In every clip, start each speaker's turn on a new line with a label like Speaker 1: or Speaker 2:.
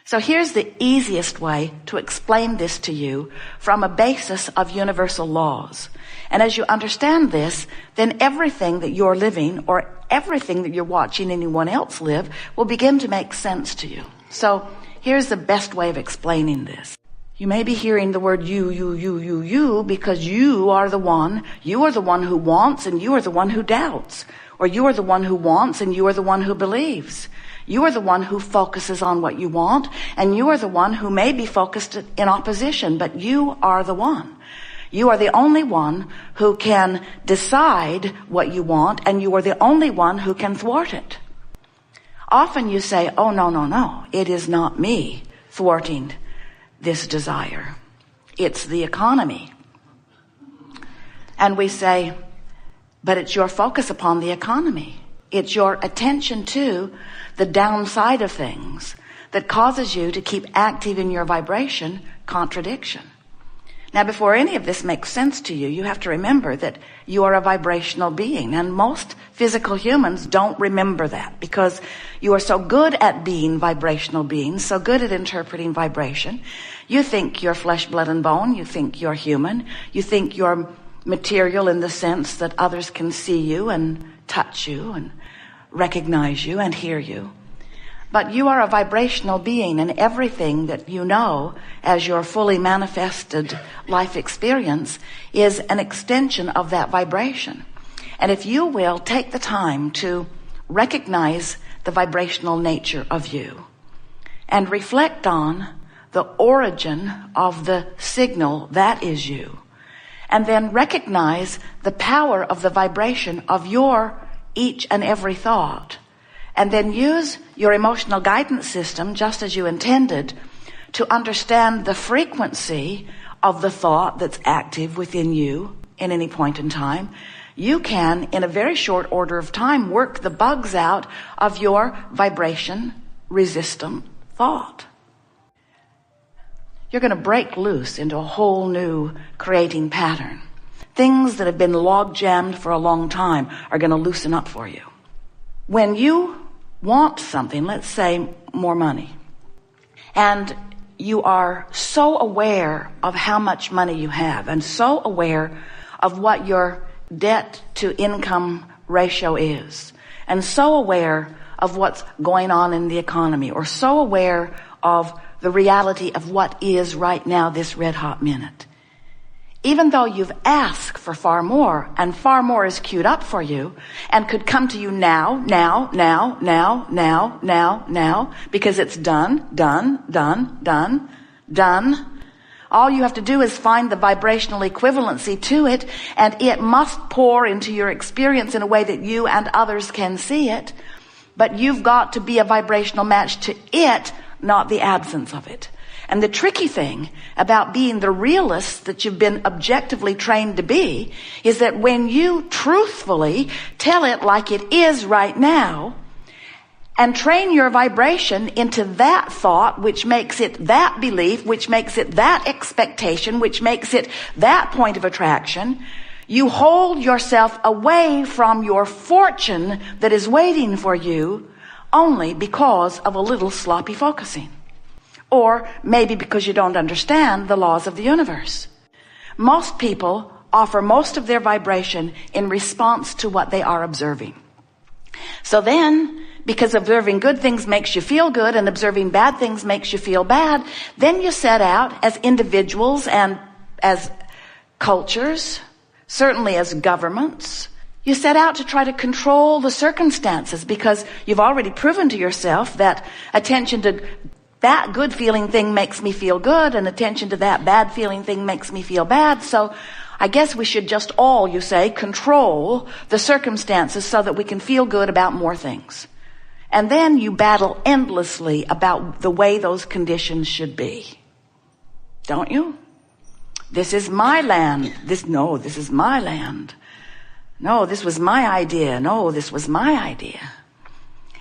Speaker 1: So here's the easiest way to explain this to you from a basis of universal laws. And as you understand this, then everything that you're living or everything that you're watching anyone else live will begin to make sense to you. So here's the best way of explaining this. You may be hearing the word you, because you are the one who wants and you are the one who doubts. Or you are the one who wants and you are the one who believes. You are the one who focuses on what you want, and you are the one who may be focused in opposition, but you are the one. You are the only one who can decide what you want, and you are the only one who can thwart it. Often you say, oh, no, it is not me thwarting this desire. It's the economy. And we say, but it's your focus upon the economy. It's your attention to the downside of things that causes you to keep active in your vibration contradiction. Now, before any of this makes sense to you, you have to remember that you are a vibrational being, and most physical humans don't remember that because you are so good at being vibrational beings, so good at interpreting vibration. You think you're flesh, blood, and bone. You think you're human. You think you're material in the sense that others can see you and touch you and recognize you and hear you. But you are a vibrational being, and everything that you know as your fully manifested life experience is an extension of that vibration. And if you will take the time to recognize the vibrational nature of you and reflect on the origin of the signal that is you, and then recognize the power of the vibration of your each and every thought, and then use your emotional guidance system just as you intended to understand the frequency of the thought that's active within you in any point in time, you can, in a very short order of time, work the bugs out of your vibration resistant thought. You're going to break loose into a whole new creating pattern. Things that have been log jammed for a long time are going to loosen up for you. When you want something, let's say more money, and you are so aware of how much money you have and so aware of what your debt to income ratio is, and so aware of what's going on in the economy, or so aware of the reality of what is right now, this red hot minute. Even though you've asked for far more, and far more is queued up for you, and could come to you now, because it's done. All you have to do is find the vibrational equivalency to it, and it must pour into your experience in a way that you and others can see it. But you've got to be a vibrational match to it, not the absence of it. And the tricky thing about being the realist that you've been objectively trained to be is that when you truthfully tell it like it is right now and train your vibration into that thought, which makes it that belief, which makes it that expectation, which makes it that point of attraction, you hold yourself away from your fortune that is waiting for you only because of a little sloppy focusing. Or maybe because you don't understand the laws of the universe. Most people offer most of their vibration in response to what they are observing. So then, because observing good things makes you feel good and observing bad things makes you feel bad, then you set out as individuals and as cultures, certainly as governments, you set out to try to control the circumstances because you've already proven to yourself that attention to that good feeling thing makes me feel good, and attention to that bad feeling thing makes me feel bad. So I guess we should just all, you say, control the circumstances so that we can feel good about more things. And then you battle endlessly about the way those conditions should be. Don't you? This is my land. This is my land. No, this was my idea. No, this was my idea.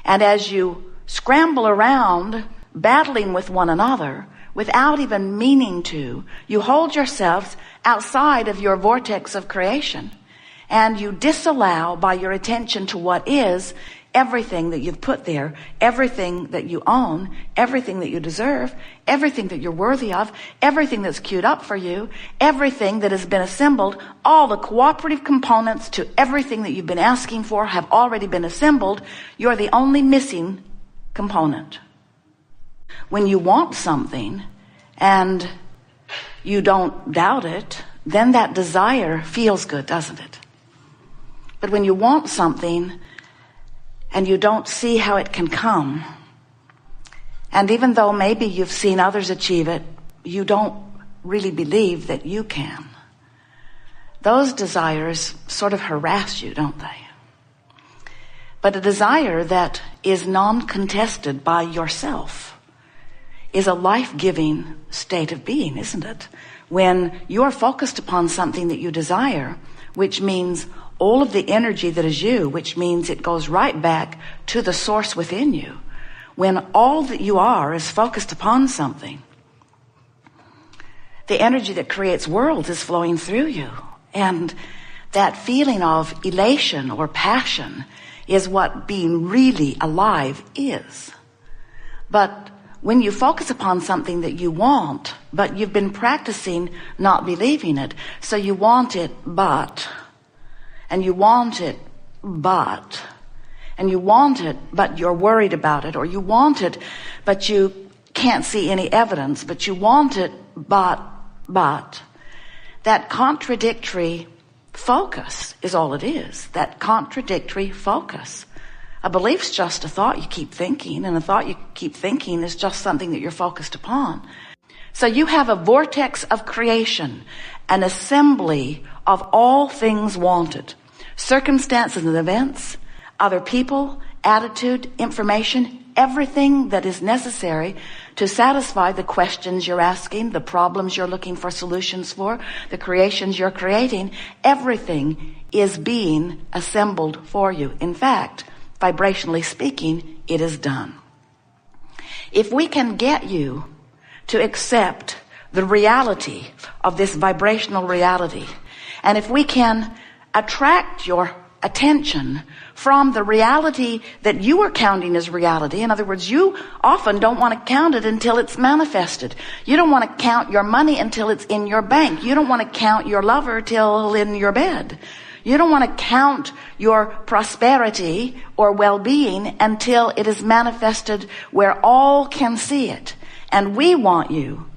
Speaker 1: And as you scramble around battling with one another without even meaning to, you hold yourselves outside of your vortex of creation, and you disallow by your attention to what is everything that you've put there, everything that you own, everything that you deserve, everything that you're worthy of, everything that's queued up for you, everything that has been assembled, all the cooperative components to everything that you've been asking for have already been assembled. You're the only missing component. When you want something and you don't doubt it, then that desire feels good, doesn't it? But when you want something and you don't see how it can come, and even though maybe you've seen others achieve it, you don't really believe that you can. Those desires sort of harass you, don't they? But a desire that is non-contested by yourself is a life-giving state of being, isn't it? When you're focused upon something that you desire, which means all of the energy that is you, which means it goes right back to the source within you. When all that you are is focused upon something, the energy that creates worlds is flowing through you. And that feeling of elation or passion is what being really alive is. But when you focus upon something that you want, but you've been practicing not believing it, so you want it, but... and you want it, but, and you want it, but you're worried about it, or you want it, but you can't see any evidence, but you want it, but, that contradictory focus is all it is, that contradictory focus. A belief's just a thought you keep thinking, and a thought you keep thinking is just something that you're focused upon. So you have a vortex of creation, an assembly of all things wanted, circumstances and events, other people, attitude, information, everything that is necessary to satisfy the questions you're asking, the problems you're looking for solutions for, the creations you're creating. Everything is being assembled for you. In fact, vibrationally speaking, it is done. If we can get you to accept the reality of this vibrational reality, and if we can attract your attention from the reality that you are counting as reality. In other words, you often don't want to count it until it's manifested. You don't want to count your money until it's in your bank. You don't want to count your lover till in your bed. You don't want to count your prosperity or well-being until it is manifested where all can see it. And we want you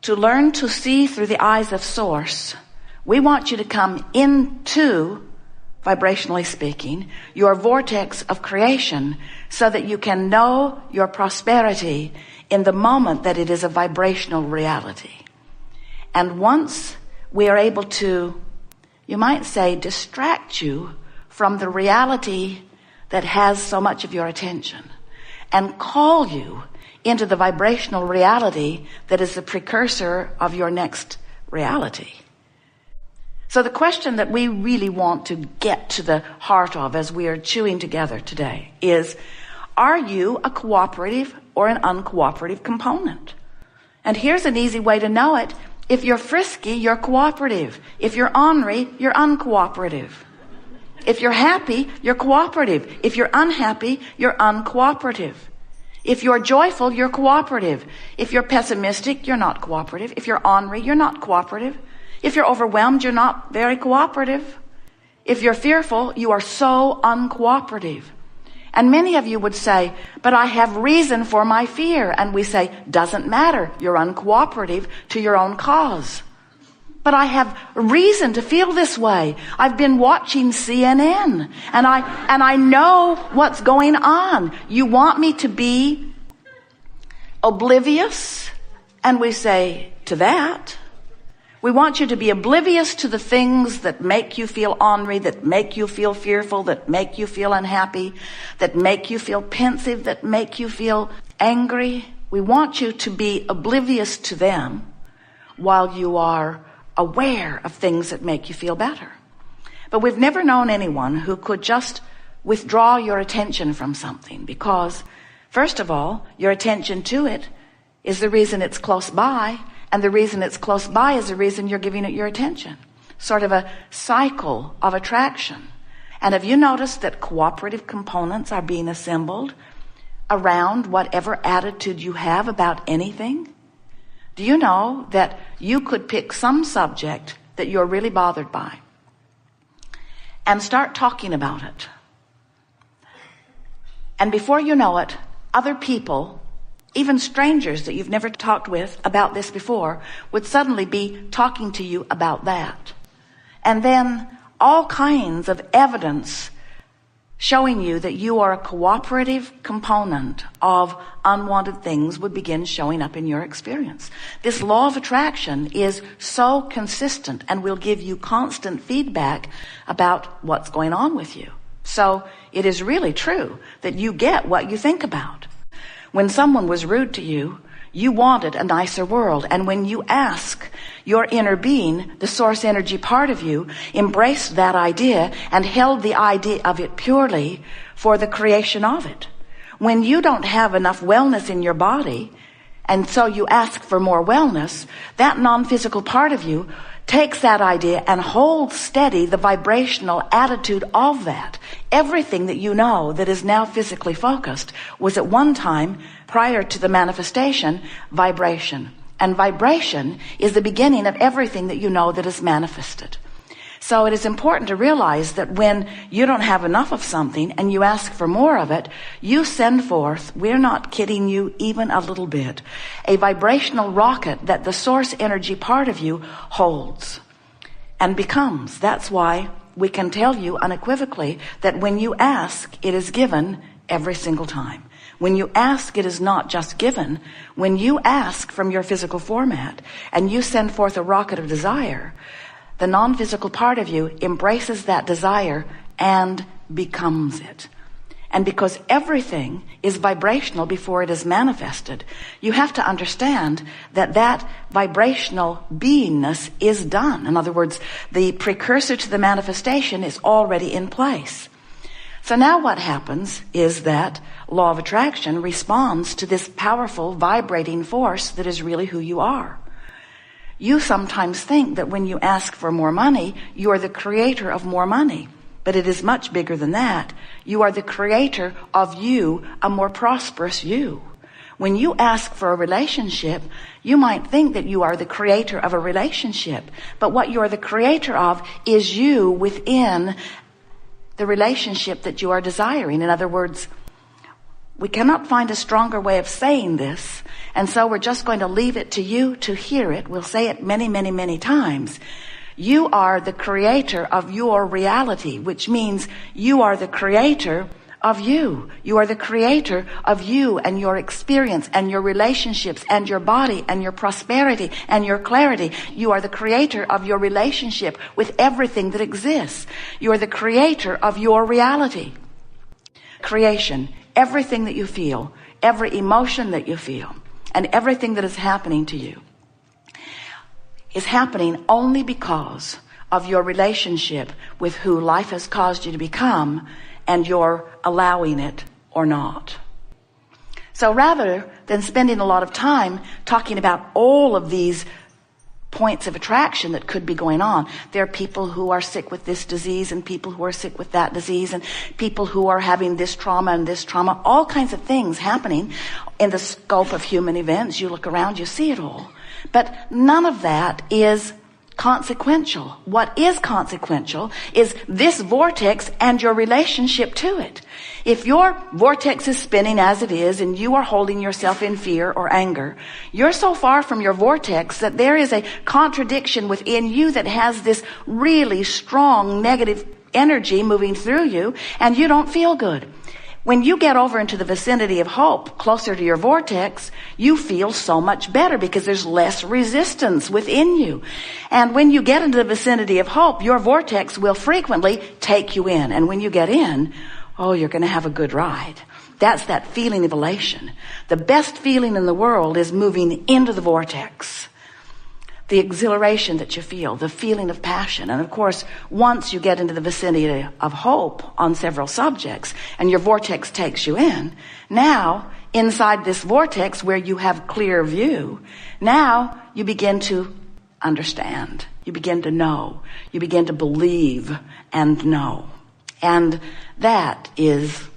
Speaker 1: to learn to see through the eyes of Source. We want you to come into, vibrationally speaking, your vortex of creation so that you can know your prosperity in the moment that it is a vibrational reality. And once we are able to, you might say, distract you from the reality that has so much of your attention and call you into the vibrational reality that is the precursor of your next reality. So the question that we really want to get to the heart of as we are chewing together today is, are you a cooperative or an uncooperative component? And here's an easy way to know it. If you're frisky, you're cooperative. If you're ornery, you're uncooperative. If you're happy, you're cooperative. If you're unhappy, you're uncooperative. If you're joyful, you're cooperative. If you're pessimistic, you're not cooperative. If you're ornery, you're not cooperative. If you're overwhelmed, you're not very cooperative. If you're fearful, you are so uncooperative. And many of you would say, but I have reason for my fear. And we say, doesn't matter. You're uncooperative to your own cause. But I have reason to feel this way. I've been watching CNN and I know what's going on. You want me to be oblivious? And we say to that, we want you to be oblivious to the things that make you feel ornery, that make you feel fearful, that make you feel unhappy, that make you feel pensive, that make you feel angry. We want you to be oblivious to them while you are aware of things that make you feel better. But we've never known anyone who could just withdraw your attention from something because, first of all, your attention to it is the reason it's close by. And the reason it's close by is the reason you're giving it your attention. Sort of a cycle of attraction. And have you noticed that cooperative components are being assembled around whatever attitude you have about anything? Do you know that you could pick some subject that you're really bothered by and start talking about it? And before you know it, other people, even strangers that you've never talked with about this before, would suddenly be talking to you about that. And then all kinds of evidence showing you that you are a cooperative component of unwanted things would begin showing up in your experience. This law of attraction is so consistent and will give you constant feedback about what's going on with you. So it is really true that you get what you think about. When someone was rude to you, you wanted a nicer world. And when you ask, your inner being, the source energy part of you, embraced that idea and held the idea of it purely for the creation of it. When you don't have enough wellness in your body, and so you ask for more wellness, that non-physical part of you takes that idea and holds steady the vibrational attitude of that. Everything that you know that is now physically focused was at one time, prior to the manifestation, vibration. And vibration is the beginning of everything that you know that is manifested. So it is important to realize that when you don't have enough of something and you ask for more of it, you send forth, we're not kidding you even a little bit, a vibrational rocket that the source energy part of you holds and becomes. That's why we can tell you unequivocally that when you ask, it is given every single time. When you ask, it is not just given. When you ask from your physical format and you send forth a rocket of desire, the non-physical part of you embraces that desire and becomes it. And because everything is vibrational before it is manifested, you have to understand that that vibrational beingness is done. In other words, the precursor to the manifestation is already in place. So now what happens is that law of attraction responds to this powerful vibrating force that is really who you are. You sometimes think that when you ask for more money, you are the creator of more money. But it is much bigger than that. You are the creator of you, a more prosperous you. When you ask for a relationship, you might think that you are the creator of a relationship. But what you are the creator of is you within the relationship that you are desiring. In other words, we cannot find a stronger way of saying this, and so we're just going to leave it to you to hear it. We'll say it many, many, many times. You are the creator of your reality, which means you are the creator of you. You are the creator of you and your experience and your relationships and your body and your prosperity and your clarity. You are the creator of your relationship with everything that exists. You are the creator of your reality. Creation. Everything that you feel, every emotion that you feel, and everything that is happening to you is happening only because of your relationship with who life has caused you to become, and you're allowing it or not. So rather than spending a lot of time talking about all of these points of attraction that could be going on. There are people who are sick with this disease and people who are sick with that disease and people who are having this trauma and this trauma, all kinds of things happening in the scope of human events. You look around, you see it all. But none of that is consequential. What is consequential is this vortex and your relationship to it. If your vortex is spinning as it is and you are holding yourself in fear or anger, you're so far from your vortex that there is a contradiction within you that has this really strong negative energy moving through you, and you don't feel good. When you get over into the vicinity of hope, closer to your vortex, you feel so much better because there's less resistance within you. And when you get into the vicinity of hope, your vortex will frequently take you in. And when you get in, oh, you're going to have a good ride. That's that feeling of elation. The best feeling in the world is moving into the vortex. The exhilaration that you feel, the feeling of passion. And of course, once you get into the vicinity of hope on several subjects and your vortex takes you in, now inside this vortex where you have clear view, now you begin to understand. You begin to know. You begin to believe and know. And that is